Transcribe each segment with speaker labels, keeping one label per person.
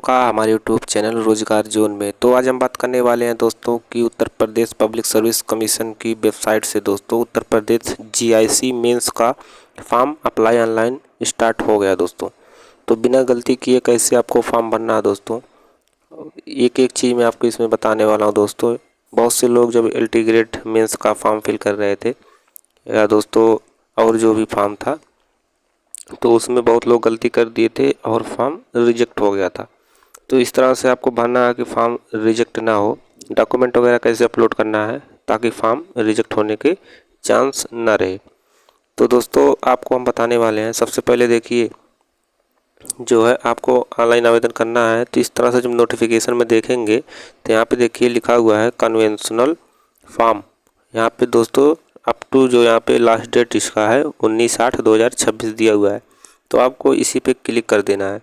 Speaker 1: का हमारे YouTube channel रोजगार जोन में। तो आज हम बात करने वाले हैं दोस्तों कि Uttar Pradesh public service commission की वेबसाइट से दोस्तों उत्तर प्रदेश जीआईसी मेंस का फॉर्म अप्लाई ऑनलाइन स्टार्ट हो गया दोस्तों। तो बिना गलती किए कैसे आपको फॉर्म भरना है दोस्तों, एक एक चीज़ मैं आपको इसमें बताने वाला हूँ दोस्तों। बहुत से लोग जब LT ग्रेड मेंस का फॉर्म फिल कर रहे थे या दोस्तों और जो भी फॉर्म था, तो उसमें बहुत लोग गलती कर दिए थे और फॉर्म रिजेक्ट हो गया था। तो इस तरह से आपको भरना है कि फॉर्म रिजेक्ट ना हो। डॉक्यूमेंट वगैरह कैसे अपलोड करना है ताकि फॉर्म रिजेक्ट होने के चांस ना रहे। तो दोस्तों आपको हम बताने वाले हैं। सबसे पहले देखिए, जो है आपको ऑनलाइन आवेदन करना है। तो इस तरह से जब नोटिफिकेशन में देखेंगे तो यहाँ पे देखिए लिखा हुआ है कन्वेंशनल फॉर्म। यहाँ पे दोस्तों अप टू जो यहाँ पे लास्ट डेट इसका है 19/8/2026 दिया हुआ है। तो आपको इसी पे क्लिक कर देना है।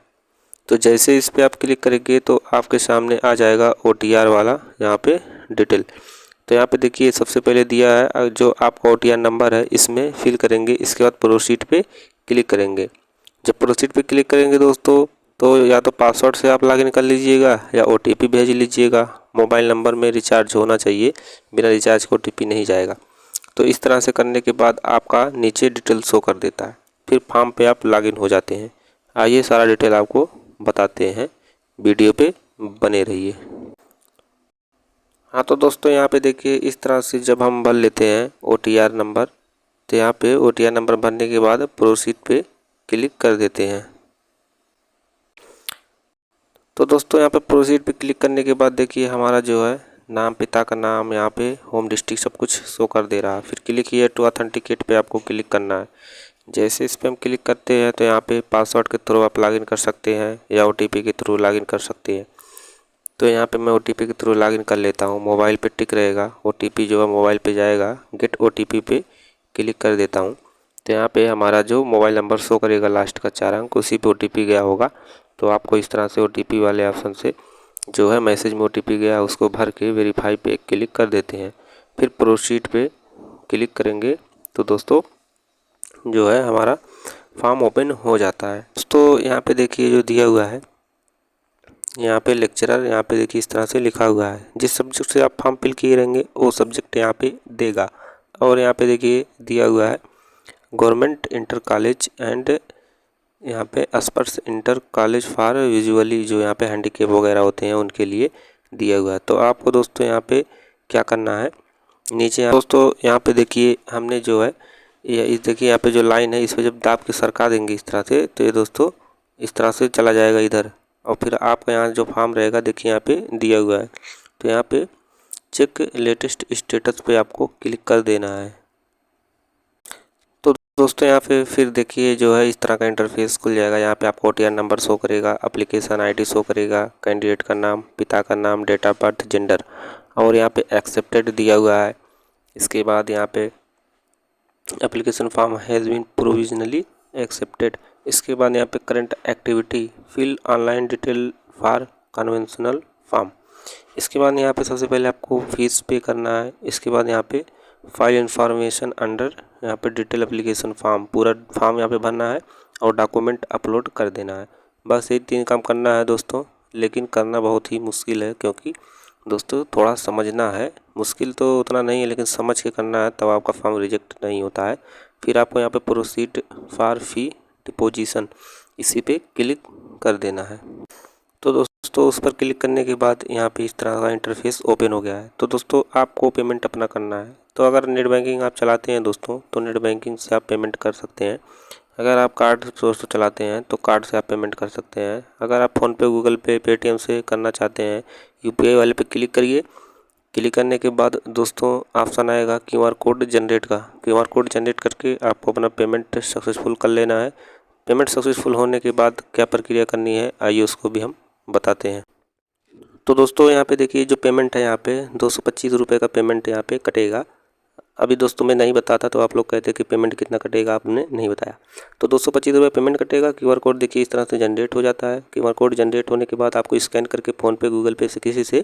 Speaker 1: तो जैसे इस पे आप क्लिक करेंगे तो आपके सामने आ जाएगा OTR वाला यहाँ पे डिटेल। तो यहाँ पे देखिए सबसे पहले दिया है जो आपका OTR नंबर है, इसमें फिल करेंगे। इसके बाद प्रोसीड पे क्लिक करेंगे। जब प्रोसीड पे क्लिक करेंगे दोस्तों तो या तो पासवर्ड से आप लॉगिन कर लीजिएगा या OTP भेज लीजिएगा। मोबाइल नंबर में रिचार्ज होना चाहिए, बिना रिचार्ज के OTP नहीं जाएगा। तो इस तरह से करने के बाद आपका नीचे डिटेल शो कर देता है, फिर फॉर्म पे आप लॉगिन हो जाते हैं। आइए सारा डिटेल आपको बताते हैं, वीडियो पे बने रहिए। हाँ तो दोस्तों यहाँ पे देखिए इस तरह से जब हम भर लेते हैं OTR नंबर, तो यहाँ पे OTR नंबर भरने के बाद प्रोसीड पे क्लिक कर देते हैं। तो दोस्तों यहाँ पे प्रोसीड पे क्लिक करने के बाद देखिए हमारा जो है नाम, पिता का नाम, यहाँ पे होम डिस्ट्रिक्ट सब कुछ शो कर दे रहा है। फिर क्लिक हियर टू ऑथेंटिकेट पे आपको क्लिक करना है। जैसे इस पर हम क्लिक करते हैं तो यहाँ पे पासवर्ड के थ्रू आप लॉगिन कर सकते हैं या OTP के थ्रू लॉगिन कर सकते हैं। तो यहाँ पे मैं OTP के थ्रू लॉगिन कर लेता हूँ। मोबाइल पे टिक रहेगा, OTP जो है मोबाइल पे जाएगा। गेट OTP पे क्लिक कर देता हूँ। तो यहाँ पे हमारा जो मोबाइल नंबर शो करेगा लास्ट का 4 अंक, उसी पे OTP गया होगा। तो आपको इस तरह से OTP वाले ऑप्शन से जो है मैसेज में OTP गया उसको भर के वेरीफाई पे क्लिक कर देते हैं। फिर प्रोसीड पे क्लिक करेंगे तो दोस्तों जो है हमारा फॉर्म ओपन हो जाता है। दोस्तों यहाँ पे देखिए जो दिया हुआ है, यहाँ पे लेक्चरर, यहाँ पे देखिए इस तरह से लिखा हुआ है जिस सब्जेक्ट से आप फॉर्म फिल किए रहेंगे वो सब्जेक्ट यहाँ पे देगा। और यहाँ पे देखिए दिया हुआ है गवर्नमेंट इंटर कॉलेज एंड यहाँ पे स्पर्श इंटर कॉलेज फॉर विजुअली, जो यहाँ पे हैंडीकेप वगैरह होते हैं उनके लिए दिया हुआ है। तो आपको दोस्तों यहाँ पे क्या करना है, नीचे दोस्तों यहाँ पे देखिए हमने जो है ये देखिए यहाँ पे जो लाइन है इस पर जब दाब के सरका देंगे इस तरह से, तो ये दोस्तों इस तरह से चला जाएगा इधर। और फिर आपका यहाँ जो फॉर्म रहेगा देखिए यहाँ पे दिया हुआ है। तो यहाँ पे चेक लेटेस्ट स्टेटस पे आपको क्लिक कर देना है। तो दोस्तों यहाँ पे फिर देखिए जो है इस तरह का इंटरफेस खुल जाएगा। यहाँ पे आपको OTR नंबर शो करेगा, एप्लीकेशन ID शो करेगा, कैंडिडेट का नाम, पिता का नाम, डेट ऑफ बर्थ, जेंडर, और यहाँ पे एक्सेप्टेड दिया हुआ है। इसके बाद यहाँ पे application form has been provisionally accepted. इसके बाद यहाँ पे current activity, fill online detail for conventional form. इसके बाद यहाँ पे सबसे पहले आपको फीस पे करना है। इसके बाद यहाँ पे फाइल इंफॉर्मेशन अंडर, यहाँ पे डिटेल एप्लीकेशन फॉर्म, पूरा फॉर्म यहाँ पे भरना है और डॉक्यूमेंट अपलोड कर देना है। बस ये 3 काम करना है दोस्तों, लेकिन करना बहुत ही मुश्किल है क्योंकि दोस्तों थोड़ा समझना है। मुश्किल तो उतना नहीं है लेकिन समझ के करना है, तब आपका फॉर्म रिजेक्ट नहीं होता है। फिर आपको यहाँ पे प्रोसीड फॉर फी डिपोजिशन, इसी पे क्लिक कर देना है। तो दोस्तों उस पर क्लिक करने के बाद यहाँ पे इस तरह का इंटरफेस ओपन हो गया है। तो दोस्तों आपको पेमेंट अपना करना है। तो अगर नेट बैंकिंग आप चलाते हैं दोस्तों तो नेट बैंकिंग से आप पेमेंट कर सकते हैं। अगर आप कार्ड दोस्तों चलाते हैं तो कार्ड से आप पेमेंट कर सकते हैं। अगर आप फ़ोन पे, गूगल पे, पेटीएम से करना चाहते हैं, UPI वाले पे क्लिक करिए। क्लिक करने के बाद दोस्तों ऑप्शन आएगा QR कोड जनरेट का। QR कोड जनरेट करके आपको अपना पेमेंट सक्सेसफुल कर लेना है। पेमेंट सक्सेसफुल होने के बाद क्या प्रक्रिया करनी है आइए उसको भी हम बताते हैं। तो दोस्तों यहाँ पे देखिए जो पेमेंट है, यहाँ पे 225 रुपये का पेमेंट यहाँ पे कटेगा। अभी दोस्तों मैं नहीं बताता तो आप लोग कहते कि पेमेंट कितना कटेगा, आपने नहीं बताया। तो 225 रुपये पेमेंट कटेगा। QR कोड देखिए इस तरह से जनरेट हो जाता है। QR कोड जनरेट होने के बाद आपको स्कैन करके फ़ोन पे, गूगल पे से किसी से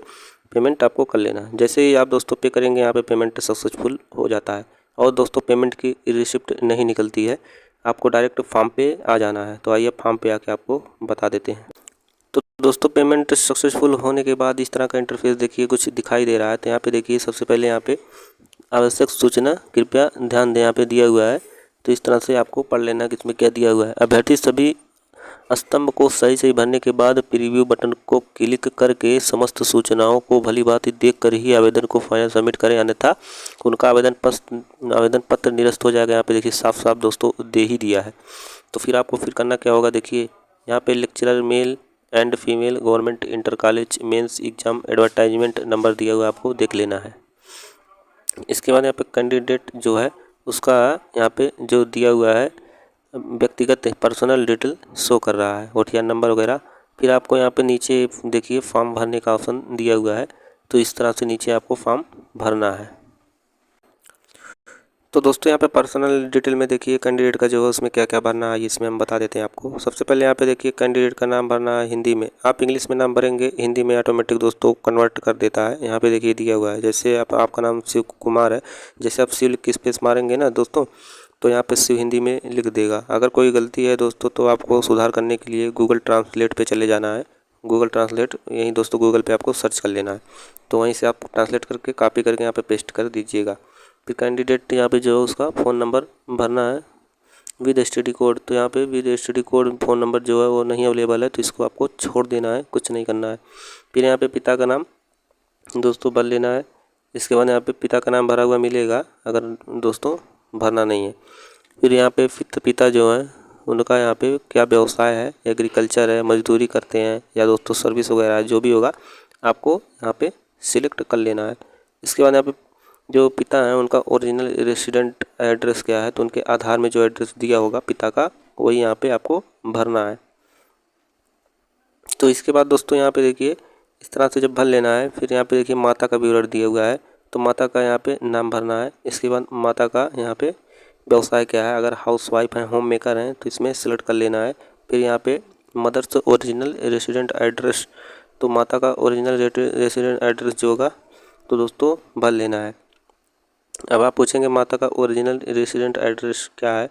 Speaker 1: पेमेंट आपको कर लेना है। जैसे ही आप दोस्तों पे करेंगे यहाँ पे पेमेंट सक्सेसफुल हो जाता है। और दोस्तों पेमेंट की रिसिप्ट नहीं निकलती है, आपको डायरेक्ट फॉर्म पे आ जाना है। तो आइए फॉर्म पे आके आपको बता देते हैं। तो दोस्तों पेमेंट सक्सेसफुल होने के बाद इस तरह का इंटरफेस देखिए कुछ दिखाई दे रहा है। तो यहाँ पे देखिए सबसे पहले यहाँ पे आवश्यक सूचना कृपया ध्यान दें, यहाँ पे दिया हुआ है। तो इस तरह से आपको पढ़ लेना कि इसमें क्या दिया हुआ है। अभ्यर्थी सभी स्तंभ को सही सही भरने के बाद प्रीव्यू बटन को क्लिक करके समस्त सूचनाओं को भली भांति देख कर ही आवेदन को फाइनल सबमिट करें, अन्यथा उनका आवेदन पत्र निरस्त हो जाएगा। यहाँ पे देखिए साफ साफ दोस्तों दे ही दिया है। तो फिर आपको फिर करना क्या होगा, देखिए यहाँ पे lecturer male and female government inter college mains exam advertisement number दिया हुआ है, आपको देख लेना है। इसके बाद यहाँ पे कैंडिडेट जो है उसका यहाँ पे जो दिया हुआ है व्यक्तिगत पर्सनल डिटेल शो कर रहा है, OTR नंबर वगैरह। फिर आपको यहाँ पे नीचे देखिए फॉर्म भरने का ऑप्शन दिया हुआ है। तो इस तरह से नीचे आपको फॉर्म भरना है। तो दोस्तों यहाँ पे पर्सनल डिटेल में देखिए कैंडिडेट का जो है उसमें क्या क्या भरना है इसमें हम बता देते हैं आपको। सबसे पहले यहाँ पे देखिए कैंडिडेट का नाम भरना है हिंदी में। आप इंग्लिश में नाम भरेंगे, हिंदी में ऑटोमेटिक दोस्तों कन्वर्ट कर देता है। यहाँ पे देखिए दिया हुआ है, जैसे आपका नाम शिव कुमार है, जैसे आप शिव लिख के स्पेस मारेंगे ना दोस्तों, तो यहाँ पे शिव हिंदी में लिख देगा। अगर कोई गलती है दोस्तों तो आपको सुधार करने के लिए गूगल ट्रांसलेट पे चले जाना है। गूगल ट्रांसलेट यहीं दोस्तों गूगल पे आपको सर्च कर लेना है, तो वहीं से आप ट्रांसलेट करके कॉपी करके यहाँ पे पेस्ट कर दीजिएगा। फिर कैंडिडेट यहाँ पे जो है उसका फ़ोन नंबर भरना है विद STD कोड। तो यहाँ पे with STD code phone number जो है वो नहीं अवेलेबल है, तो इसको आपको छोड़ देना है, कुछ नहीं करना है। फिर यहाँ पे पिता का नाम दोस्तों भर लेना है। इसके बाद यहाँ पे पिता का नाम भरा हुआ मिलेगा अगर दोस्तों भरना नहीं है। फिर यहाँ पे पिता जो है उनका यहाँ पे क्या व्यवसाय है, एग्रीकल्चर है, मजदूरी करते हैं या दोस्तों सर्विस वगैरह है, जो भी होगा आपको यहाँ पे सिलेक्ट कर लेना है। इसके बाद यहाँ पे जो पिता हैं उनका ओरिजिनल रेसिडेंट एड्रेस क्या है, तो उनके आधार में जो एड्रेस दिया होगा पिता का वही यहाँ पे आपको भरना है। तो इसके बाद दोस्तों यहाँ पे देखिए इस तरह से जब भर लेना है, फिर यहाँ पे देखिए माता का विवरण दिया हुआ है। तो माता का यहाँ पे नाम भरना है। इसके बाद माता का यहाँ पे व्यवसाय क्या है, अगर हाउस वाइफ हैं, होम मेकर हैं तो इसमें सेलेक्ट कर लेना है। फिर यहाँ पे मदर्स ओरिजिनल रेसिडेंट एड्रेस, तो माता का ओरिजिनल रेसिडेंट एड्रेस जो होगा तो दोस्तों भर लेना है। अब आप पूछेंगे माता का ओरिजिनल रेसिडेंट एड्रेस क्या है,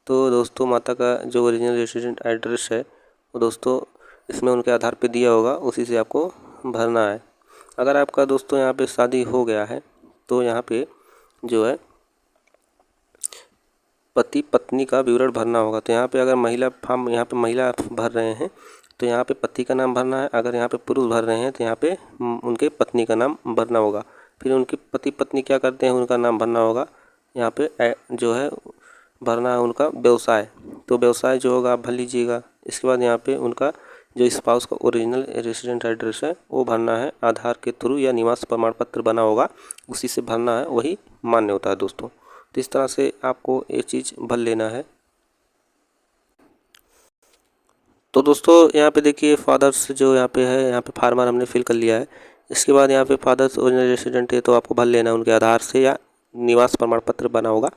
Speaker 1: तो दोस्तों माता का जो ओरिजिनल रेसिडेंट एड्रेस है वो दोस्तों इसमें उनके आधार पे दिया होगा, उसी से आपको भरना है। अगर आपका दोस्तों यहाँ पे शादी हो गया है तो यहाँ पे जो है पति पत्नी का विवरण भरना होगा। तो यहाँ पे अगर महिला फॉर्म यहाँ पे महिला भर रहे हैं तो यहाँ पे पति का नाम भरना है। अगर यहाँ पे पुरुष भर रहे हैं तो यहाँ पे उनके पत्नी का नाम भरना होगा। फिर उनके पति पत्नी क्या करते हैं उनका नाम भरना होगा। यहाँ पे जो है भरना है उनका व्यवसाय, तो व्यवसाय जो होगा आप भर लीजिएगा। इसके बाद यहाँ पे उनका जो स्पाउस का ओरिजिनल रेसिडेंट एड्रेस है वो भरना है, आधार के थ्रू या निवास प्रमाण पत्र बना होगा उसी से भरना है, वही मान्य होता है दोस्तों। तो इस तरह से आपको ये चीज़ भर लेना है। तो दोस्तों यहाँ पे देखिए फादर्स जो यहाँ पे है, यहाँ पे फार्मर हमने फिल कर लिया है। इसके बाद यहाँ पे फादर्स ओरिजिनल रेसिडेंट है तो आपको भर लेना है, उनके आधार से या निवास प्रमाण पत्र बना होगा।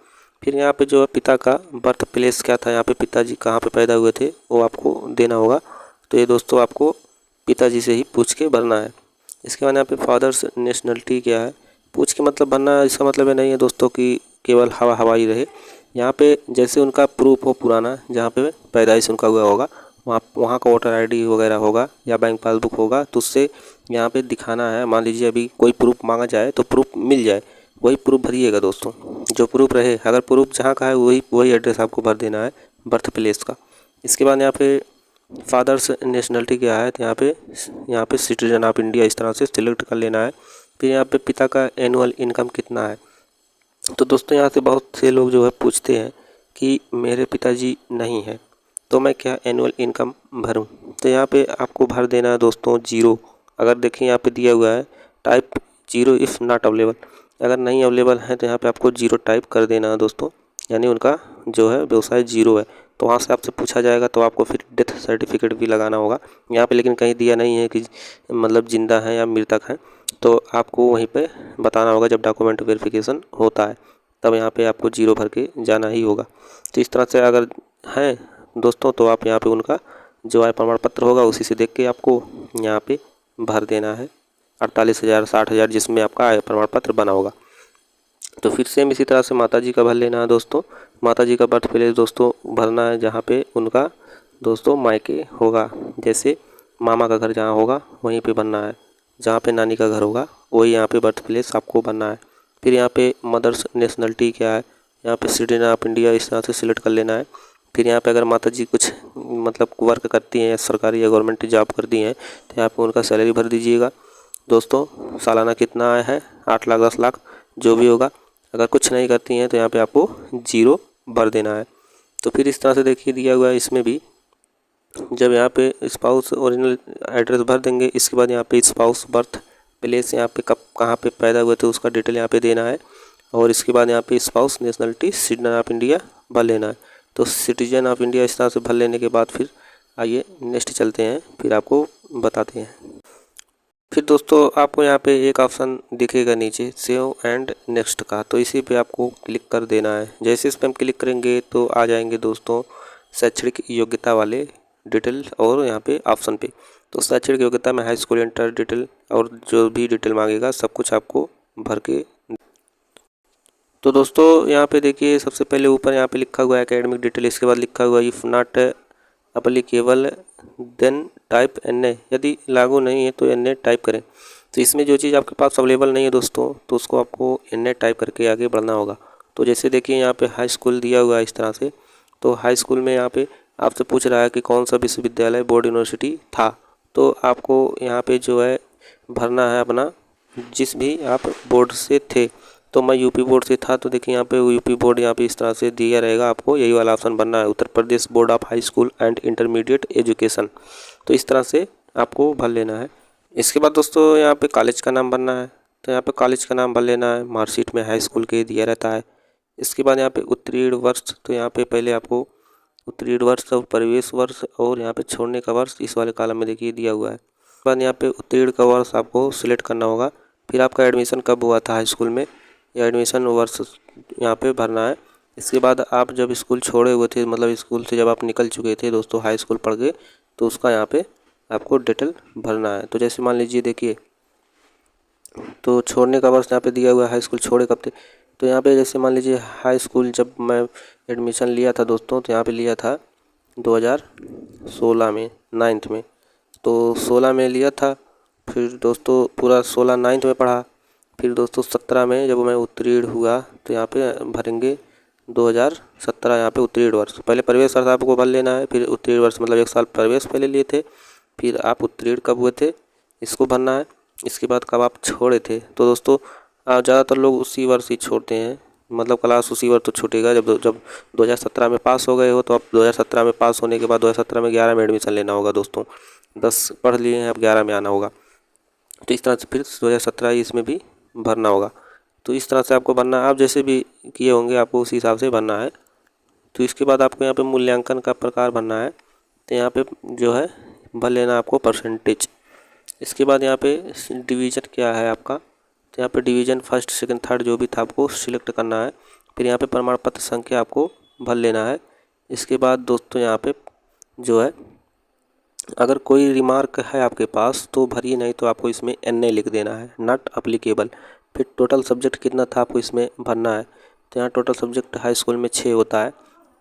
Speaker 1: फिर यहाँ पे जो है पिता का बर्थ प्लेस क्या था, यहाँ पे पिताजी कहाँ पे पैदा हुए थे वो आपको देना होगा। तो ये दोस्तों आपको पिताजी से ही पूछ के भरना है। इसके बाद यहाँ पे फादर्स नेशनलिटी क्या है, पूछ के मतलब भरना है। इसका मतलब ये नहीं है दोस्तों कि केवल हवाई रहे। यहाँ पे जैसे उनका प्रूफ हो पुराना, जहाँ पे पैदाइश उनका हुआ होगा वहाँ का वोटर ID वगैरह होगा या बैंक पासबुक होगा, तो उससे यहाँ पे दिखाना है। मान लीजिए अभी कोई प्रूफ मांगा जाए तो प्रूफ मिल जाए, वही प्रूफ भरिएगा दोस्तों, जो प्रूफ रहे। अगर प्रूफ जहाँ का है वही एड्रेस आपको भर देना है, बर्थ प्लेस का। इसके बाद यहाँ पे फादर्स नेशनलिटी क्या है, तो यहाँ पे सिटीजन ऑफ इंडिया इस तरह से सिलेक्ट कर लेना है। फिर यहाँ पे पिता का एनुअल इनकम कितना है। तो दोस्तों यहाँ से बहुत से लोग जो है पूछते हैं कि मेरे पिताजी नहीं है तो मैं क्या एनुअल इनकम भरूं। तो यहाँ पे आपको भर देना है दोस्तों 0। अगर देखें यहाँ पे दिया हुआ है टाइप 0 इफ़ नॉट अवेलेबल, अगर नहीं अवेलेबल है तो यहाँ पे आपको 0 टाइप कर देना है दोस्तों, यानी उनका जो है व्यवसाय 0 है। तो वहाँ से आपसे पूछा जाएगा तो आपको फिर डेथ सर्टिफिकेट भी लगाना होगा यहाँ पे, लेकिन कहीं दिया नहीं है कि मतलब जिंदा है या मृतक है, तो आपको वहीं पे बताना होगा जब डॉक्यूमेंट वेरिफिकेशन होता है, तब यहाँ पे आपको 0 भर के जाना ही होगा। तो इस तरह से अगर है दोस्तों तो आप यहाँ पे उनका जो आय प्रमाण पत्र होगा उसी से देख के आपको यहाँ पे भर देना है 48,000 60,000 जिसमें आपका आय प्रमाण पत्र बना होगा। तो फिर सेम इसी तरह से माताजी का भर लेना है दोस्तों। माताजी का बर्थ प्लेस दोस्तों भरना है जहाँ पे उनका दोस्तों मायके होगा। जैसे मामा का घर जहाँ होगा वहीं पे भरना है, जहाँ पे नानी का घर होगा वही यहाँ पे बर्थ प्लेस आपको भरना है। फिर यहाँ पे मदर्स नेशनलिटी क्या है, यहाँ पे सिटीजन ऑफ इंडिया इस तरह से सिलेक्ट कर लेना है। फिर यहाँ पे अगर माता जी कुछ मतलब वर्क करती हैं या सरकारी या गवर्नमेंट जॉब करती हैं तो यहाँ पे उनका सैलरी भर दीजिएगा। दोस्तों सालाना कितना आया है, 8 लाख 10 लाख जो भी होगा। अगर कुछ नहीं करती हैं तो यहाँ पे आपको 0 भर देना है। तो फिर इस तरह से देखिए दिया हुआ है इसमें भी, जब यहाँ पे स्पाउस ओरिजिनल एड्रेस भर देंगे, इसके बाद यहाँ पे स्पाउस बर्थ प्लेस यहाँ पे कब कहाँ पे पैदा हुए थे उसका डिटेल यहाँ पे देना है। और इसके बाद यहाँ पे spouse nationality citizen of India भर लेना है। तो सिटीजन ऑफ इंडिया इस तरह से भर लेने के बाद फिर आइए नेक्स्ट चलते हैं, फिर आपको बताते हैं। फिर दोस्तों आपको यहाँ पे एक ऑप्शन दिखेगा नीचे सेव एंड नेक्स्ट का, तो इसी पे आपको क्लिक कर देना है। जैसे इस पर हम क्लिक करेंगे तो आ जाएंगे दोस्तों शैक्षणिक योग्यता वाले डिटेल और यहाँ पे ऑप्शन पे। तो शैक्षणिक योग्यता में हाई स्कूल इंटर डिटेल और जो भी डिटेल मांगेगा सब कुछ आपको भर के। तो दोस्तों यहाँ पे देखिए सबसे पहले ऊपर यहाँ पे लिखा हुआ है एकेडमिक डिटेल, इसके बाद लिखा हुआ है if not applicable then type NA, यदि लागू नहीं है तो NA टाइप करें। तो इसमें जो चीज़ आपके पास अवेलेबल नहीं है दोस्तों तो उसको आपको NA टाइप करके आगे बढ़ना होगा। तो जैसे देखिए यहाँ पे हाई स्कूल दिया हुआ है इस तरह से, तो हाई स्कूल में यहाँ पे आपसे पूछ रहा है कि कौन सा विश्वविद्यालय बोर्ड यूनिवर्सिटी था, तो आपको यहाँ पे जो है भरना है अपना जिस भी आप बोर्ड से थे। तो मैं यूपी बोर्ड से था, तो देखिए यहाँ पे यूपी बोर्ड यहाँ पे इस तरह से दिया रहेगा, आपको यही वाला ऑप्शन भरना है, Uttar Pradesh board of high school and intermediate education. तो इस तरह से आपको भर लेना है। इसके बाद दोस्तों यहाँ पे कॉलेज का नाम भरना है, तो यहाँ पे कॉलेज का नाम भर लेना है, मार्कशीट में हाई स्कूल के दिया रहता है। इसके बाद यहाँ पे उत्तीर्ण वर्ष, तो यहाँ पे पहले आपको उत्तीर्ण वर्ष और प्रवेश वर्ष और यहाँ पे छोड़ने का वर्ष इस वाले कॉलम में देखिए दिया हुआ है। उसके बाद यहाँ पे उत्तीर्ण का वर्ष आपको सिलेक्ट करना होगा। फिर आपका एडमिशन कब हुआ था हाई स्कूल में, या एडमिशन वर्ष यहाँ पे भरना है। इसके बाद आप जब स्कूल छोड़े हुए थे, मतलब स्कूल से जब आप निकल चुके थे दोस्तों हाई स्कूल पढ़ के, तो उसका यहाँ पे आपको डिटेल भरना है। तो जैसे मान लीजिए देखिए, तो छोड़ने का वर्ष यहाँ पे दिया हुआ है, हाई स्कूल छोड़े कब थे। तो यहाँ पे जैसे मान लीजिए हाई स्कूल जब मैं एडमिशन लिया था दोस्तों, तो यहाँ पे लिया था 2016 में 9th में, तो 16 में लिया था। फिर दोस्तों पूरा 16 9th में पढ़ा। फिर दोस्तों 17 में जब मैं उत्तीर्ण हुआ तो यहाँ पे भरेंगे 2017 यहाँ पे उत्तीर्ण वर्ष। पहले प्रवेश वर्ष आपको भर लेना है, फिर उत्तीर्ण वर्ष मतलब 1 साल प्रवेश पहले लिए थे, फिर आप उत्तीर्ण कब हुए थे इसको भरना है। इसके बाद कब आप छोड़े थे, तो दोस्तों ज़्यादातर लोग उसी वर्ष ही छोड़ते हैं, मतलब क्लास उसी वर्ष तो छूटेगा जब 2017 में पास हो गए हो, तो आप 2017 में पास होने के बाद 2017 में 11 में एडमिशन लेना होगा दोस्तों। 10 पढ़ लिए हैं, अब 11 में आना होगा। तो इस तरह से फिर 2017 इसमें भी भरना होगा। तो इस तरह से आपको भरना है, आप जैसे भी किए होंगे आपको उसी हिसाब से भरना है। तो इसके बाद आपको यहाँ पे मूल्यांकन का प्रकार भरना है, तो यहाँ पे जो है भर लेना आपको परसेंटेज। इसके बाद यहाँ पे डिवीज़न क्या है आपका, तो यहाँ पे डिवीज़न फर्स्ट सेकंड थर्ड जो भी था आपको सिलेक्ट करना है। फिर यहाँ पे प्रमाण पत्र संख्या आपको भर लेना है। इसके बाद दोस्तों यहाँ पे जो है अगर कोई रिमार्क है आपके पास तो भरिए, नहीं तो आपको इसमें NA लिख देना है, नॉट अप्लीकेबल। फिर टोटल सब्जेक्ट कितना था आपको इसमें भरना है, तो यहाँ टोटल सब्जेक्ट हाई स्कूल में 6 होता है,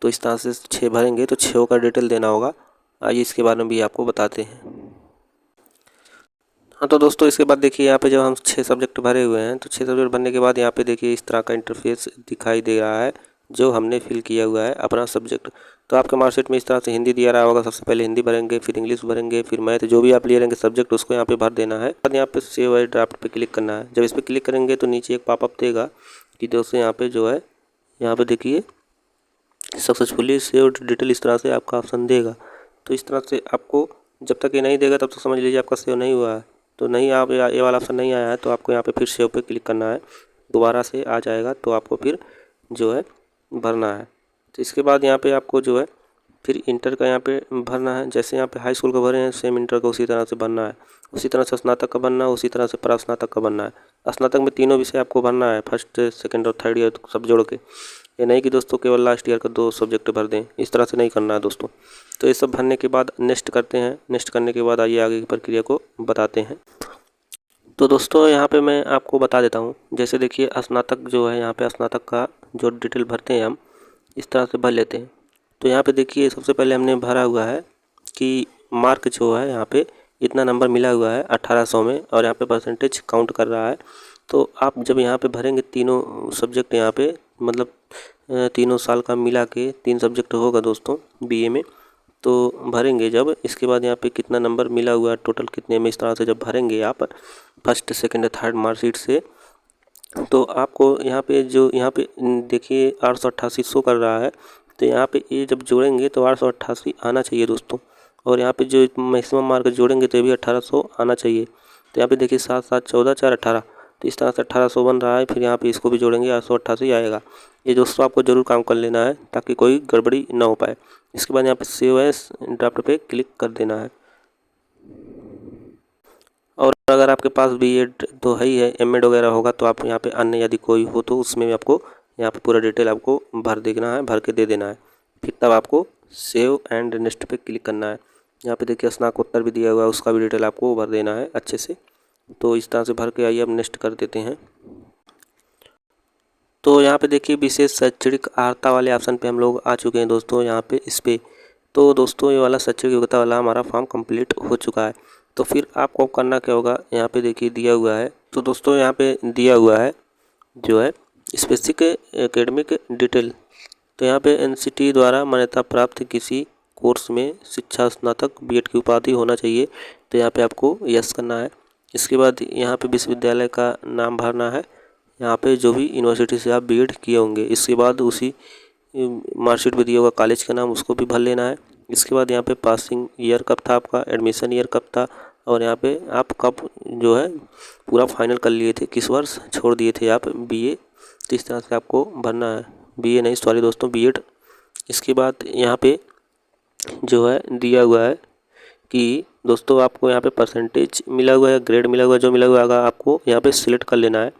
Speaker 1: तो इस तरह से 6 भरेंगे तो 6 का डिटेल देना होगा। आइए इसके बारे में भी आपको बताते हैं। हाँ तो दोस्तों इसके बाद देखिए यहाँ पे जब हम 6 सब्जेक्ट भरे हुए हैं, तो 6 सब्जेक्ट भरने के बाद यहाँ पे देखिए इस तरह का इंटरफेस दिखाई दे रहा है जो हमने फिल किया हुआ है अपना सब्जेक्ट। तो आपके मार्कशीट में इस तरह से हिंदी दिया रहा होगा, सबसे पहले हिंदी भरेंगे, फिर इंग्लिश भरेंगे, फिर मैथ, जो भी आप ले रहेंगे सब्जेक्ट उसको यहाँ पे भर देना है। बाद यहाँ पे सेव एज ड्राफ्ट पे क्लिक करना है। जब इस पर क्लिक करेंगे तो नीचे एक पॉपअप देगा कि दोस्तों यहाँ पे जो है यहाँ पे देखिए सक्सेसफुली सेव्ड डिटेल, इस तरह से आपका ऑप्शन देगा। तो इस तरह से आपको जब तक ये नहीं देगा तब तक समझ लीजिए आपका सेव नहीं हुआ है। तो नहीं आप ये वाला ऑप्शन नहीं आया है तो आपको यहाँ पे फिर सेव पे क्लिक करना है, दोबारा से आ जाएगा तो आपको फिर जो है भरना है। तो इसके बाद यहाँ पे आपको जो है फिर इंटर का यहाँ पे भरना है। जैसे यहाँ पे हाई स्कूल का भरे हैं सेम इंटर का उसी तरह से भरना है, उसी तरह से स्नातक का भरना है, उसी तरह से प्रास्नातक का भरना है। स्नातक में तीनों विषय आपको भरना है, फर्स्ट सेकंड और थर्ड ईयर सब जोड़ के। ये नहीं कि दोस्तों केवल लास्ट ईयर का 2 सब्जेक्ट भर दें, इस तरह से नहीं करना है दोस्तों। तो ये सब भरने के बाद नेक्स्ट करते हैं। नेक्स्ट करने के बाद आइए आगे की प्रक्रिया को बताते हैं। तो दोस्तों यहाँ पे मैं आपको बता देता हूँ, जैसे देखिए स्नातक जो है यहाँ पे स्नातक का जो डिटेल भरते हैं हम इस तरह से भर लेते हैं। तो यहाँ पे देखिए सबसे पहले हमने भरा हुआ है कि मार्क जो है यहाँ पे इतना नंबर मिला हुआ है 1800 में, और यहाँ पे परसेंटेज काउंट कर रहा है। तो आप जब यहाँ पे भरेंगे तीनों सब्जेक्ट, यहाँ पे मतलब तीनों साल का मिला के 3 सब्जेक्ट होगा दोस्तों बीए में, तो भरेंगे जब, इसके बाद यहाँ पे कितना नंबर मिला हुआ है टोटल कितने में, इस तरह से जब भरेंगे आप फर्स्ट सेकंड थर्ड मार्कशीट से, तो आपको यहाँ पे जो यहाँ पे देखिए 888 शो कर रहा है। तो यहाँ पे ये जब जोड़ेंगे तो 888 आना चाहिए दोस्तों, और यहाँ पे जो मैक्सिमम मार्क जोड़ेंगे तो ये भी 1800 आना चाहिए। तो यहाँ पे देखिए 7 7 14 4 18, तो इस तरह से 1800 बन रहा है। फिर यहाँ पे इसको भी जोड़ेंगे 888 आएगा। ये दोस्तों आपको ज़रूर काम कर लेना है ताकि कोई गड़बड़ी ना हो पाए। इसके बाद यहाँ पे सेव एज ड्राफ्ट पे क्लिक कर देना है। और अगर आपके पास बीएड तो है ही है, एमएड वगैरह होगा तो आप यहाँ पे अन्य यदि कोई हो तो उसमें भी आपको यहाँ पे पूरा डिटेल आपको भर देना है, भर के दे देना है। फिर तब आपको सेव एंड नेक्स्ट पे क्लिक करना है। यहाँ पे देखिए स्नातकोत्तर भी दिया हुआ है, उसका भी डिटेल आपको भर देना है अच्छे से। तो इस तरह से भर के आइए, अब नेक्स्ट कर देते हैं। तो यहाँ पे देखिए विशेष शैक्षणिक अर्हता वाले ऑप्शन पे हम लोग आ चुके हैं दोस्तों। यहाँ पे इस पे तो दोस्तों ये वाला शैक्षणिक योग्यता वाला हमारा फॉर्म कंप्लीट हो चुका है। तो फिर आपको करना क्या होगा, यहाँ पे देखिए दिया हुआ है। तो दोस्तों यहाँ पे दिया हुआ है जो है स्पेसिफिक एकेडमिक डिटेल। तो यहाँ पे एनसीटी द्वारा मान्यता प्राप्त किसी कोर्स में शिक्षा स्नातक बीएड की उपाधि होना चाहिए। तो यहाँ पे आपको यस करना है। इसके बाद यहाँ पे विश्वविद्यालय का नाम भरना है, यहाँ पे जो भी यूनिवर्सिटी से आप बीएड किए होंगे। इसके बाद उसी मार्कशीट में दिया होगा कॉलेज का नाम, उसको भी भर लेना है। इसके बाद यहाँ पे पासिंग ईयर कब था आपका, एडमिशन ईयर कब था, और यहाँ पे आप कब जो है पूरा फाइनल कर लिए थे, किस वर्ष छोड़ दिए थे आप बीए। तो इस तरह से आपको भरना है, बीए नहीं सॉरी दोस्तों बीएड। इसके बाद यहाँ पे जो है दिया हुआ है कि दोस्तों आपको यहाँ पे परसेंटेज मिला हुआ है, ग्रेड मिला हुआ है, जो मिला हुआ है आपको यहाँ पे सिलेक्ट कर लेना है।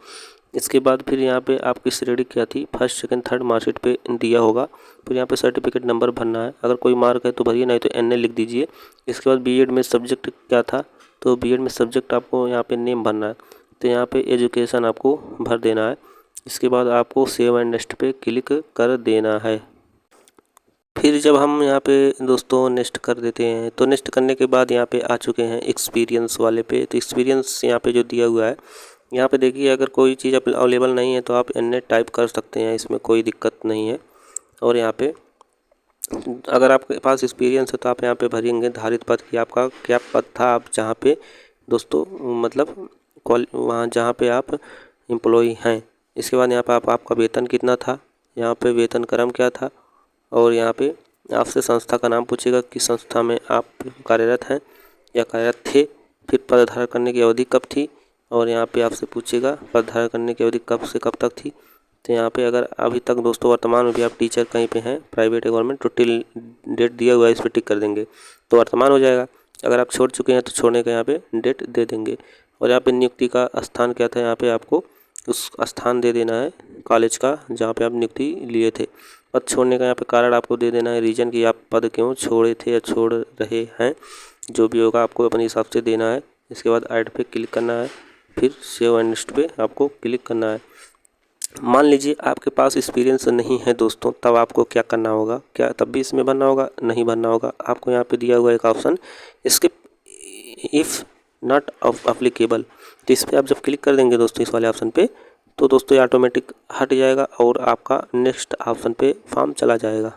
Speaker 1: इसके बाद फिर यहाँ पे आपकी श्रेणी क्या थी, फर्स्ट सेकंड थर्ड मार्कशीट पे दिया होगा। फिर यहाँ पे सर्टिफिकेट नंबर भरना है, अगर कोई मार्क है तो भरिए, नहीं तो एनए लिख दीजिए। इसके बाद बीएड में सब्जेक्ट क्या था, तो बीएड में सब्जेक्ट आपको यहाँ पे नेम भरना है। तो यहाँ पे एजुकेशन आपको भर देना है। इसके बाद आपको सेव एंड नेक्स्ट पे क्लिक कर देना है। फिर जब हम यहाँ पे दोस्तों नेक्स्ट कर देते हैं, तो नेक्स्ट करने के बाद यहाँ पे आ चुके हैं एक्सपीरियंस वाले पे। तो एक्सपीरियंस यहाँ पे जो दिया हुआ है, यहाँ पे देखिए अगर कोई चीज़ अवेलेबल नहीं है तो आप एनए टाइप कर सकते हैं, इसमें कोई दिक्कत नहीं है। और यहाँ पे अगर आपके पास एक्सपीरियंस है तो आप यहाँ पे भरेंगे धारित पद की, आपका क्या पद था, आप जहाँ पे दोस्तों मतलब वहाँ जहाँ पे आप एम्प्लॉई हैं। इसके बाद यहाँ पे आपका वेतन कितना था, यहाँ पे वेतन क्रम क्या था, और यहाँ पे आपसे संस्था का नाम पूछेगा कि संस्था में आप कार्यरत हैं या कार्यरत थे। फिर पद धारण करने की अवधि कब थी, और यहाँ पे आपसे पूछेगा पद धारण करने की अवधि कब से कब तक थी। तो यहाँ पे अगर अभी तक दोस्तों वर्तमान में भी आप टीचर कहीं पे हैं प्राइवेट या गवर्नमेंट, तो टिल डेट दिया हुआ है, इस पर टिक कर देंगे तो वर्तमान हो जाएगा। अगर आप छोड़ चुके हैं तो छोड़ने का यहाँ पे डेट दे देंगे। और यहाँ पे नियुक्ति का स्थान क्या था, यहाँ पे आपको उस स्थान दे देना है कॉलेज का जहाँ पे आप नियुक्ति लिए थे। पद छोड़ने का यहाँ पे कारण आपको दे देना है, रीजन कि आप पद क्यों छोड़े थे या छोड़ रहे हैं, जो भी होगा आपको अपने हिसाब से देना है। इसके बाद ऐड पे क्लिक करना है, फिर सेव एंड नेक्स्ट पे आपको क्लिक करना है। मान लीजिए आपके पास एक्सपीरियंस नहीं है दोस्तों, तब आपको क्या करना होगा, क्या तब भी इसमें भरना होगा, नहीं भरना होगा। आपको यहाँ पे दिया हुआ एक option skip if not applicable, तो इस पर आप जब क्लिक कर देंगे दोस्तों इस वाले ऑप्शन पे, तो दोस्तों ये ऑटोमेटिक हट जाएगा और आपका नेक्स्ट ऑप्शन पे फॉर्म चला जाएगा।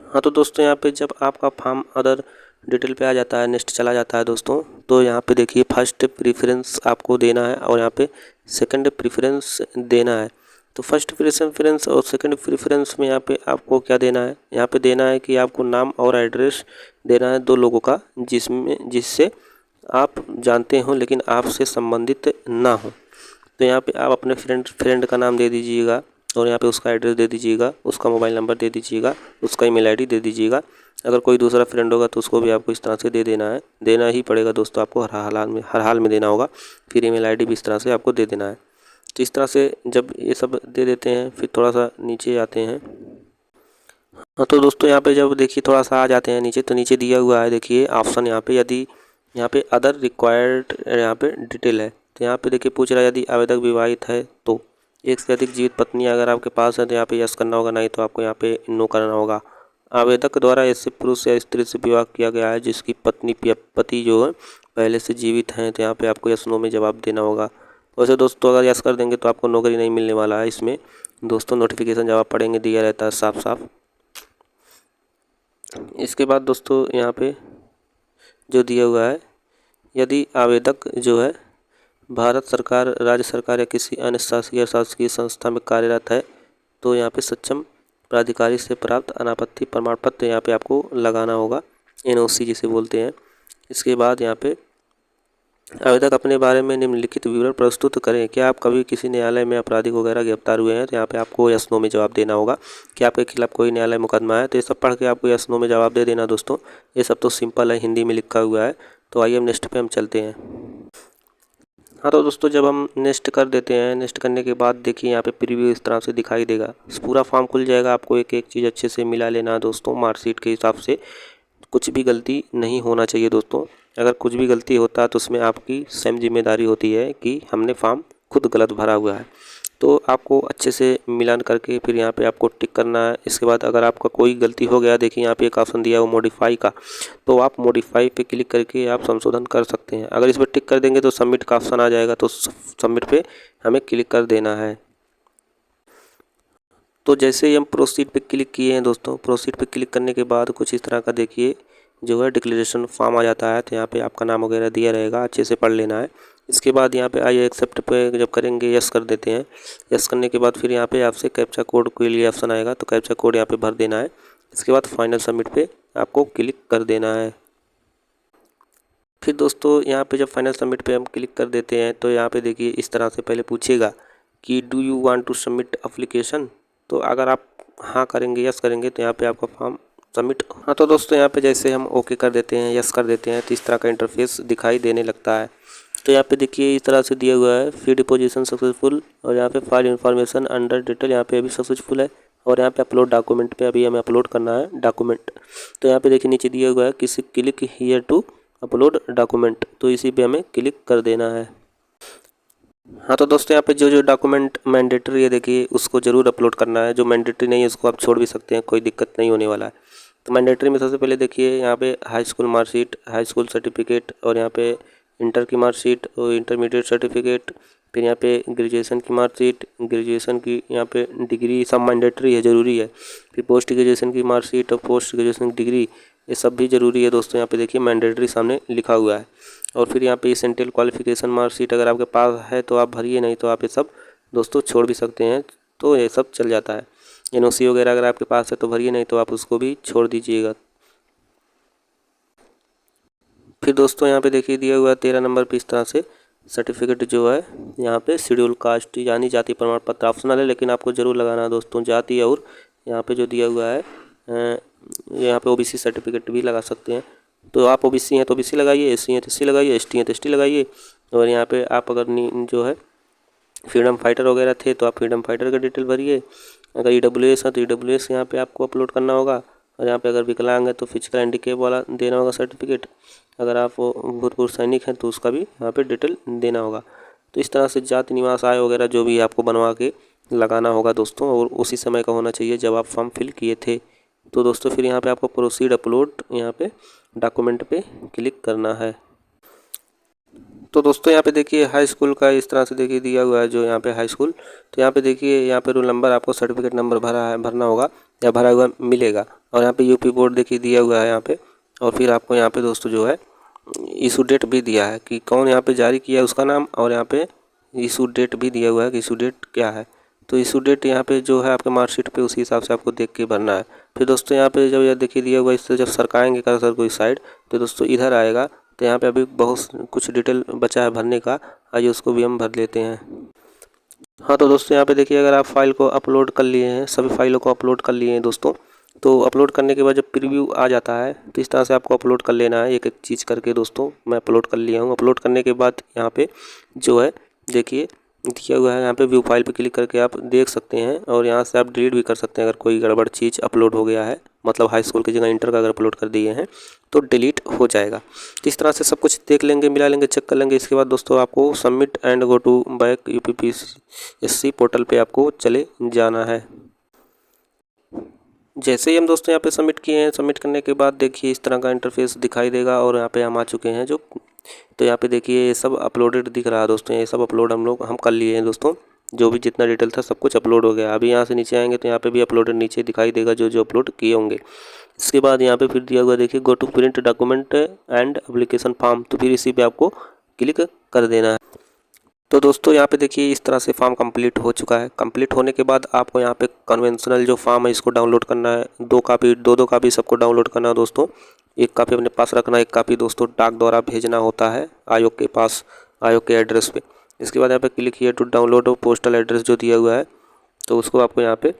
Speaker 1: हाँ तो दोस्तों यहाँ पे जब आपका फॉर्म अदर डिटेल पे आ जाता है, नेक्स्ट चला जाता है दोस्तों, तो यहाँ पे देखिए फर्स्ट प्रीफरेंस आपको देना है और यहाँ पे सेकंड प्रीफरेंस देना है। तो फर्स्ट प्रीफरेंस और सेकंड प्रीफरेंस में यहाँ पे आपको क्या देना है, यहाँ पे देना है कि आपको नाम और एड्रेस देना है 2 लोगों का जिससे आप जानते हो लेकिन आपसे संबंधित ना हो। तो यहाँ पे आप अपने फ्रेंड का नाम दे दीजिएगा और यहाँ पे उसका एड्रेस दे दीजिएगा, उसका मोबाइल नंबर दे दीजिएगा, उसका ईमेल आईडी दे दीजिएगा। अगर कोई दूसरा फ्रेंड होगा तो उसको भी आपको इस तरह से दे देना है, देना ही पड़ेगा दोस्तों, आपको हर हाल में देना होगा। फिर ईमेल आईडी भी इस तरह से आपको दे देना है। तो इस तरह से जब ये सब दे देते हैं फिर थोड़ा सा नीचे आते हैं। हाँ तो दोस्तों यहाँ पे जब देखिए थोड़ा सा आ जाते हैं नीचे, तो नीचे दिया हुआ है देखिए ऑप्शन, यहाँ पे यदि यहाँ पे अदर रिक्वायर्ड यहाँ पे डिटेल है। तो यहाँ पे देखिए पूछ रहा है यदि आवेदक विवाहित है तो, एक से अधिक जीवित पत्नी अगर आपके पास है तो यहाँ पे यस करना होगा, नहीं तो आपको यहाँ पे नो करना होगा। आवेदक द्वारा ऐसे पुरुष या स्त्री से विवाह किया गया है जिसकी पत्नी या पति जो है पहले से जीवित हैं, तो यहाँ पे आपको यस नो में जवाब देना होगा। वैसे दोस्तों अगर यस कर देंगे तो आपको नौकरी नहीं मिलने वाला है, इसमें दोस्तों नोटिफिकेशन जब आप पढ़ेंगे दिया रहता है साफ साफ। इसके बाद दोस्तों यहाँ पे जो दिया हुआ है, यदि आवेदक जो है भारत सरकार, राज्य सरकार या किसी अन्य शासकीय या शासकीय संस्था में कार्यरत है तो यहाँ पे सक्षम प्राधिकारी से प्राप्त अनापत्ति प्रमाण पत्र यहाँ पे आपको लगाना होगा, NOC जिसे बोलते हैं। इसके बाद यहाँ पे आवेदक अपने बारे में निम्नलिखित विवरण प्रस्तुत करें। क्या आप कभी किसी न्यायालय में आपराधिक वगैरह गिरफ्तार हुए हैं? तो यहाँ पे आपको यस नो में जवाब देना होगा। क्या आपके खिलाफ कोई न्यायालय मुकदमा है? तो ये सब पढ़ के आपको यस नो में जवाब दे देना दोस्तों। ये सब तो सिंपल है, हिंदी में लिखा हुआ है। तो आइए हम नेक्स्ट पे हम चलते हैं। हाँ तो दोस्तों जब हम नेक्स्ट कर देते हैं, नेक्स्ट करने के बाद देखिए यहाँ पे प्रीव्यू इस तरह से दिखाई देगा, पूरा फॉर्म खुल जाएगा। आपको एक एक चीज़ अच्छे से मिला लेना है दोस्तों, मार्कशीट के हिसाब से कुछ भी गलती नहीं होना चाहिए दोस्तों। अगर कुछ भी गलती होता है तो उसमें आपकी स्वयं जिम्मेदारी होती है कि हमने फॉर्म खुद गलत भरा हुआ है। तो आपको अच्छे से मिलान करके फिर यहाँ पे आपको टिक करना है। इसके बाद अगर आपका कोई गलती हो गया, देखिए यहाँ पे एक ऑप्शन दिया है वो मॉडिफाई का, तो आप मॉडिफाई पे क्लिक करके आप संशोधन कर सकते हैं। अगर इस पर टिक कर देंगे तो सबमिट का ऑप्शन आ जाएगा, तो सबमिट पे हमें क्लिक कर देना है। तो जैसे ही हम प्रोसीड पे क्लिक किए हैं दोस्तों, प्रोसीड पे क्लिक करने के बाद कुछ इस तरह का देखिए जो है डिक्लेरेशन फॉर्म आ जाता है। तो यहाँ पे आपका नाम वगैरह दिया रहेगा, अच्छे से पढ़ लेना है। इसके बाद यहाँ पे आई एक्सेप्ट पे जब करेंगे यस कर देते हैं। यस करने के बाद फिर यहाँ पे आपसे कैप्चा कोड के लिए ऑप्शन आएगा, तो कैप्चा कोड यहाँ पे भर देना है। इसके बाद फाइनल सबमिट पे आपको क्लिक कर देना है। फिर दोस्तों यहाँ पे जब फाइनल सबमिट पे हम क्लिक कर देते हैं तो यहाँ पे देखिए इस तरह से पहले पूछेगा कि do you want to submit application. तो अगर आप हाँ करेंगे, यस करेंगे, तो यहाँ पे आपका फॉर्म सबमिट। हाँ तो दोस्तों यहाँ पे जैसे हम ओके कर देते हैं, यस कर देते हैं, तो इस तरह का इंटरफेस दिखाई देने लगता है। तो यहाँ पे देखिए इस तरह से दिया हुआ है फी डिपोजिशन सक्सेसफुल, और यहाँ पे फाइल इन्फॉर्मेशन अंडर डिटेल यहाँ पे अभी सक्सेसफुल है, और यहाँ पे अपलोड डॉक्यूमेंट पे अभी हमें अपलोड करना है डॉक्यूमेंट। तो यहाँ पे देखिए नीचे दिया हुआ है किसी click here to upload document, तो इसी पे हमें क्लिक कर देना है। हाँ तो दोस्तों यहाँ पे जो जो डॉक्यूमेंट मैंडेटरी है देखिए उसको ज़रूर अपलोड करना है, जो मैंडेटरी नहीं है उसको आप छोड़ भी सकते हैं, कोई दिक्कत नहीं होने वाला है। तो मैंडेटरी में सबसे पहले देखिए यहाँ पे high school marksheet, high school certificate, और यहाँ पे इंटर की मार्कशीट और इंटरमीडिएट सर्टिफिकेट, फिर यहाँ पे ग्रेजुएशन की मार्कशीट, ग्रेजुएशन की यहाँ पे डिग्री, सब मैंडेटरी है, ज़रूरी है। फिर पोस्ट ग्रेजुएशन की मार्कशीट और पोस्ट ग्रेजुएशन की डिग्री, ये सब भी ज़रूरी है दोस्तों। यहाँ पे देखिए मैंडेटरी सामने लिखा हुआ है। और फिर यहाँ पे सेंट्रल क्वालिफिकेशन मार्कशीट अगर आपके पास है तो आप भरिए, नहीं तो आप ये सब दोस्तों छोड़ भी सकते हैं, तो ये सब चल जाता है। NOC वगैरह अगर आपके पास है तो भरिए, नहीं तो आप उसको भी छोड़ दीजिएगा। फिर दोस्तों यहाँ पे देखिए दिया हुआ है 13 नंबर पे इस तरह से सर्टिफिकेट जो है यहाँ पे शेड्यूल कास्ट यानी जाति प्रमाण पत्र ऑप्शनल है, लेकिन आपको ज़रूर लगाना है दोस्तों जाति। और यहाँ पे जो दिया हुआ है यहाँ पे OBC सर्टिफिकेट भी लगा सकते हैं। तो आप OBC हैं तो OBC लगाइए, SC हैं तो SC लगाइए, ST हैं तो ST लगाइए। और यहाँ पे आप अगर जो है फ्रीडम फाइटर वगैरह थे तो आप फ्रीडम फाइटर का डिटेल भरिए। अगर EWS है तो EWS यहाँ पे आपको अपलोड करना होगा। और यहाँ पे अगर विकलांग है तो फिजिकल हैंडीकैप वाला देना होगा सर्टिफिकेट। अगर आप भूतपूर्व सैनिक हैं तो उसका भी यहाँ पे डिटेल देना होगा। तो इस तरह से जाति, निवास, आय वगैरह जो भी आपको बनवा के लगाना होगा दोस्तों, और उसी समय का होना चाहिए जब आप फॉर्म फिल किए थे। तो दोस्तों फिर यहाँ पे आपको प्रोसीड अपलोड यहाँ पे डॉक्यूमेंट पे क्लिक करना है। तो दोस्तों यहाँ पे देखिए हाई स्कूल का इस तरह से देखिए दिया हुआ है, जो यहाँ पे हाई स्कूल, तो यहाँ पे देखिए यहाँ पे रोल नंबर आपको सर्टिफिकेट नंबर भरना होगा या भरा हुआ मिलेगा। और यहाँ पे यूपी बोर्ड देखिए दिया हुआ है यहाँ पे। और फिर आपको यहाँ पे दोस्तों जो है इशू डेट भी दिया है कि कौन यहाँ पे जारी किया है उसका नाम, और यहाँ पे इशू डेट भी दिया हुआ है कि इशू डेट क्या है। तो इशू डेट यहाँ पे जो है आपके मार्कशीट पे उसी हिसाब से आपको देख के भरना है। फिर दोस्तों यहाँ पे जब यह देखिए दिया हुआ इससे जब सरकाएंगे कर्सर कोई साइड, तो दोस्तों इधर आएगा। तो यहाँ पे अभी बहुत कुछ डिटेल बचा है भरने का, आइए उसको भी हम भर लेते हैं। हाँ तो दोस्तों यहाँ पे देखिए अगर आप फाइल को अपलोड कर लिए हैं, सभी फाइलों को अपलोड कर लिए हैं दोस्तों, तो अपलोड करने के बाद जब प्रीव्यू आ जाता है तो इस तरह से आपको अपलोड कर लेना है एक एक चीज़ करके। दोस्तों मैं अपलोड कर लिया हूँ। अपलोड करने के बाद यहाँ पे जो है देखिए दिया हुआ है, यहाँ पे व्यू फाइल पे क्लिक करके आप देख सकते हैं, और यहाँ से आप डिलीट भी कर सकते हैं अगर कोई गड़बड़ चीज़ अपलोड हो गया है, मतलब हाई स्कूल की जगह इंटर का अगर अपलोड कर दिए हैं तो डिलीट हो जाएगा। तो इस तरह से सब कुछ देख लेंगे, मिला लेंगे, चेक कर लेंगे। इसके बाद दोस्तों आपको submit and go to back UPPSC portal पे आपको चले जाना है। जैसे ही हम दोस्तों यहाँ पे सबमिट किए हैं, सबमिट करने के बाद देखिए इस तरह का इंटरफेस दिखाई देगा और यहाँ पे हम आ चुके हैं जो। तो यहाँ पे देखिए ये सब अपलोडेड दिख रहा है दोस्तों, ये सब अपलोड हम कर लिए हैं दोस्तों। जो भी जितना डिटेल था सब कुछ अपलोड हो गया। अभी यहाँ से नीचे आएंगे तो यहाँ पे भी अपलोडेड नीचे दिखाई देगा जो जो अपलोड किए होंगे। इसके बाद यहाँ पे फिर दिया हुआ देखिए go to print document and application form, तो फिर इसी पे आपको क्लिक कर देना है। तो दोस्तों यहाँ पे देखिए इस तरह से फॉर्म कंप्लीट हो चुका है। कंप्लीट होने के बाद आपको यहाँ पे कन्वेंशनल जो फॉर्म है इसको डाउनलोड करना है। दो कापी सबको डाउनलोड करना है दोस्तों। एक कापी अपने पास रखना है, एक कापी दोस्तों डाक द्वारा भेजना होता है आयोग के पास, आयोग के एड्रेस पे। इसके बाद यहाँ पे click here to download postal address जो दिया हुआ है, तो उसको आपको यहाँ पे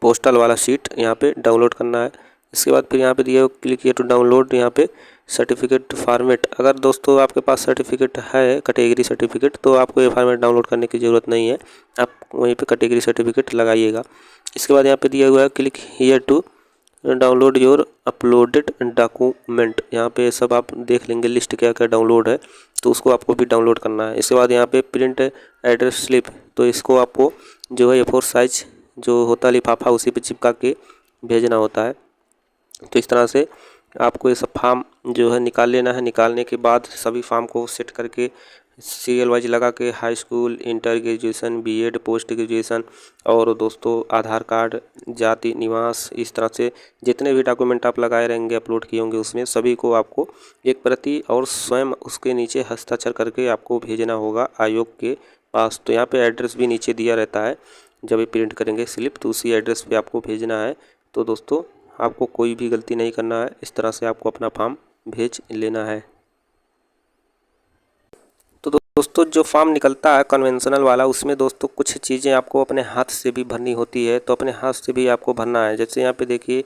Speaker 1: पोस्टल वाला शीट यहाँ पे डाउनलोड करना है। इसके बाद फिर यहाँ पे दिया क्लिक हियर टू डाउनलोड यहाँ पे सर्टिफिकेट फॉर्मेट। अगर दोस्तों आपके पास सर्टिफिकेट है कैटेगरी सर्टिफिकेट, तो आपको ये फॉर्मेट डाउनलोड करने की ज़रूरत नहीं है, आप वहीं पे कैटेगरी सर्टिफिकेट लगाइएगा। इसके बाद यहाँ पे दिया हुआ है click here to download your uploaded document. यहाँ पे सब आप देख लेंगे लिस्ट क्या क्या डाउनलोड है, तो उसको आपको भी डाउनलोड करना है। इसके बाद यहाँ पे प्रिंट एड्रेस स्लिप, तो इसको आपको जो है A4 साइज जो होता है लिफाफा उसी पे चिपका के भेजना होता है। तो इस तरह से आपको ये सब फॉर्म जो है निकाल लेना है। निकालने के बाद सभी फॉर्म को सेट करके सीरियल वाइज लगा के high school, inter graduation, B Ed, post graduation और दोस्तों आधार कार्ड, जाति, निवास, इस तरह से जितने भी डॉक्यूमेंट आप लगाए रहेंगे अपलोड किए होंगे उसमें सभी को आपको एक प्रति और स्वयं उसके नीचे हस्ताक्षर करके आपको भेजना होगा आयोग के पास। तो यहाँ पे एड्रेस भी नीचे दिया रहता है, जब भी प्रिंट करेंगे स्लिप तो उसी एड्रेस पे आपको भेजना है। तो दोस्तों आपको कोई भी गलती नहीं करना है, इस तरह से आपको अपना फॉर्म भेज लेना है। तो दोस्तों जो फॉर्म निकलता है कन्वेंशनल वाला, उसमें दोस्तों कुछ चीज़ें आपको अपने हाथ से भी भरनी होती है, तो अपने हाथ से भी आपको भरना है। जैसे यहाँ पे देखिए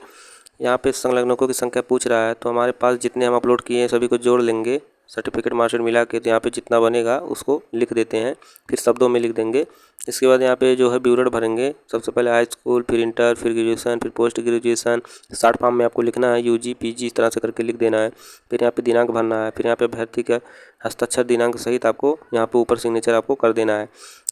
Speaker 1: यहाँ पे संलग्नकों की संख्या पूछ रहा है, तो हमारे पास जितने हम अपलोड किए हैं सभी को जोड़ लेंगे सर्टिफिकेट मार्कशीट मिला के। तो यहाँ पे जितना बनेगा उसको लिख देते हैं, फिर शब्दों में लिख देंगे। इसके बाद यहाँ पे जो है विवरण भरेंगे, सबसे पहले हाई स्कूल, फिर इंटर, फिर ग्रेजुएशन, फिर पोस्ट ग्रेजुएशन। शॉर्ट फॉर्म में आपको लिखना है यूजी पीजी इस तरह से करके लिख देना है। फिर यहाँ पे दिनांक भरना है, फिर यहाँ पे अभ्यर्थी का हस्ताक्षर दिनांक सहित आपको यहाँ पे ऊपर सिग्नेचर आपको कर देना है।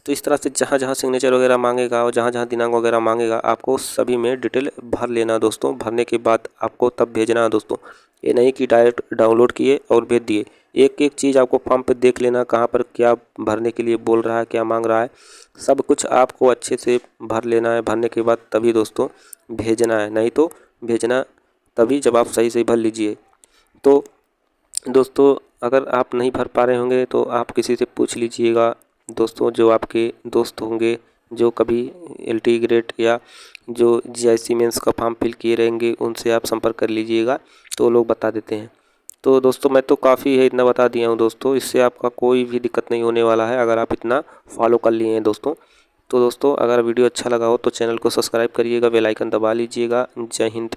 Speaker 1: तो इस तरह से जहाँ जहाँ सिग्नेचर वगैरह मांगेगा और जहाँ जहाँ दिनांक वगैरह मांगेगा आपको सभी में डिटेल भर लेना दोस्तों। भरने के बाद आपको तब भेजना है दोस्तों, ये नहीं कि डायरेक्ट डाउनलोड किए और भेज दिए। एक एक चीज़ आपको फॉर्म पे देख लेना, कहाँ पर क्या भरने के लिए बोल रहा है, क्या मांग रहा है, सब कुछ आपको अच्छे से भर लेना है। भरने के बाद तभी दोस्तों भेजना है, नहीं तो भेजना तभी जब आप सही से भर लीजिए। तो दोस्तों अगर आप नहीं भर पा रहे होंगे तो आप किसी से पूछ लीजिएगा दोस्तों, जो आपके दोस्त होंगे जो कभी LT ग्रेड या जो GIC मेंस का फॉर्म फिल किए रहेंगे उनसे आप संपर्क कर लीजिएगा, तो लोग बता देते हैं। तो दोस्तों मैं तो काफ़ी है इतना बता दिया हूँ दोस्तों, इससे आपका कोई भी दिक्कत नहीं होने वाला है अगर आप इतना फॉलो कर लिए हैं दोस्तों। तो दोस्तों अगर वीडियो अच्छा लगा हो तो चैनल को सब्सक्राइब करिएगा, बेल आइकन दबा लीजिएगा। जय हिंद।